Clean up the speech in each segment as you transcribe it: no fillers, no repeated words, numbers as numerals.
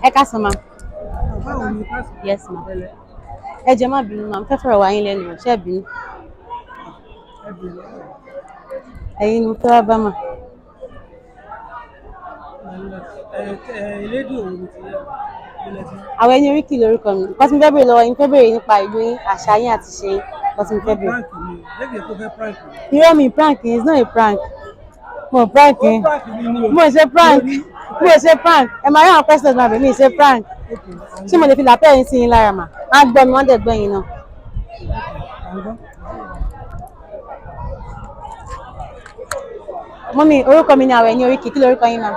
Ẹ káàsán ma. Báwo ni ká sì Yes ma. tẹ́lẹ̀? Ẹ jẹ́ má bínú ma, mo fẹ́ fọ̀rọ̀ wá yín lẹ́nu ṣé bínú. Ẹ bèrè lọ́wọ́. Ẹ̀yin ni mo fẹ́ wá bá mà. Elédè òun ti ilẹ̀ tí Àwọn ẹni oríkì lórúkọ mi. Nǹkan tí mo fẹ́ bèrè lọ́wọ́ yín, fẹ́ bèrè nípa ìlú yín, àṣà yín àti ìṣe yín. Nǹkan tí mo fẹ́ bèrè. prank ni. Lẹ́gbẹ̀ẹ́ tó fẹ́ prank ni. Irọ́ mi prank yín, it's not a prank. Mo prank Ó yín. prank mi ni o. Mo ṣe prank. Mo ṣe prank. Ẹ máa rí àwọn questions máa bẹ̀ mí ṣe prank. Ṣé mo lè fi làpẹ́ yín sí yín lára mà? Á gbọ́ mi, wọ́n dẹ̀ gbọ́ yín náà. Mọ́mí, orúkọ mi ni àwọn ẹni oríkì. Kí lorúkọ yín ma?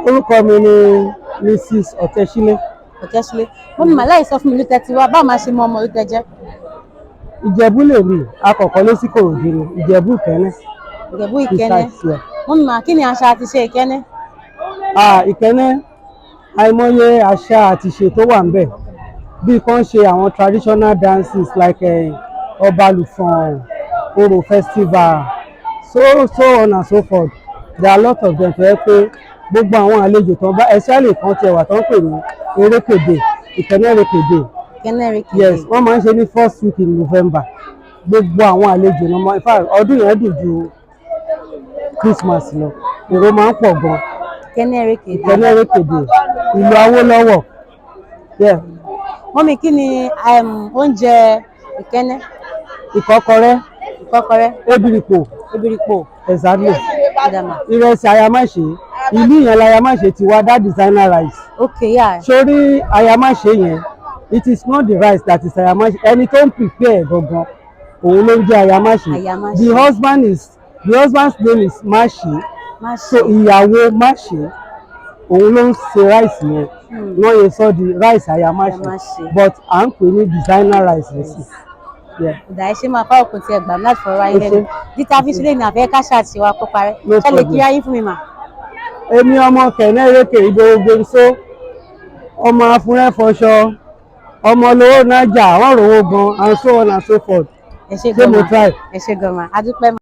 Orúkọ mi ni Mrs. Ọ̀tẹ́sílẹ̀. Ọ̀tẹ́sílẹ̀. Mọ́mí, màá láì sọ fún mi lútẹ́ ti wá. Báwo máa ṣe mọ ọmọ lútẹ́ jẹ́? Ìjẹ̀bú lèmi, akọ̀kọ̀ ló sí Kòròdú ni, Ìjẹ̀bú Ìkẹ́nnẹ́. Ìjẹ̀bú Ìkẹ́nnẹ́. Mọ́mí, mà kí ni àṣà àti ìṣe Ìkẹ́nnẹ́? Ìkẹ́nnẹ́, àìmọye àṣà àti ìṣe tó wà ńbẹ̀. Bí kan ṣe àwọn traditional dances like Ọbalùfọ̀n, Oro festival, so on and so forth. There are a lot of them tó yẹ pé gbogbo àwọn àlejò tó ń bá especially kan tiẹ̀ wà tó ń pè ní erékèdè, Ìkẹ́nnẹ́ erékèdè. Ìkẹ́nnẹ́ erékèdè. Yes, wọ́n máa ń ṣe ní first week in November. Gbogbo àwọn àlejò náà máa in fact ọdún yẹn dùn ju Christmas lọ. Èrò máa ń pọ̀ gan. Ìkẹ́nnẹ́ erékèdè. Ìkẹ́nnẹ́ erékèdè, ìlú Awólọ́wọ̀. Yeah. Mọ́mí, kí ni oúnjẹ Ìkẹ́nnẹ́? Ìkọ́kọrẹ́, Ìkọ́kọrẹ́. ebirìpò, Ebirìpò. exactly. Ìdàmà. Ìrẹsì ayamáṣe, ìlú yẹn layamáṣe ti wá that designer rice. Okay, yeah. Sórí ayamáṣe yẹn, it is not the rice that is ayamáṣe. Ẹni tó ń prepare gangan, òun ló ń jẹ́ ayamáṣe. Ayamáṣe. The husband's name is Máṣe. So ìyàwó Máṣe, òun ló ń ṣe rice yẹn. Wọ́n yẹ sọ di rice ayamáṣe. But à ń pè ní designer rice rẹ̀. Ìdá ẹ ṣe máa fáwọn kò tiẹ̀ gbà mí láti fọwọ́ ayé lẹ́nu. Díta fi sílé ní àfẹ́ káṣá àti ìwà kó parẹ́. Ṣé lè kí ayé fún mi mà? Èmi ọmọ Kẹ̀nẹ́ erékè ìgbòho so ọmọ afúnrẹ́ fọṣọ ọmọ lówó nájà wọ́n rówó gan and so on and so forth. Ẹ ṣé gan-an. Ẹ ṣé gan-an. A dúpẹ́.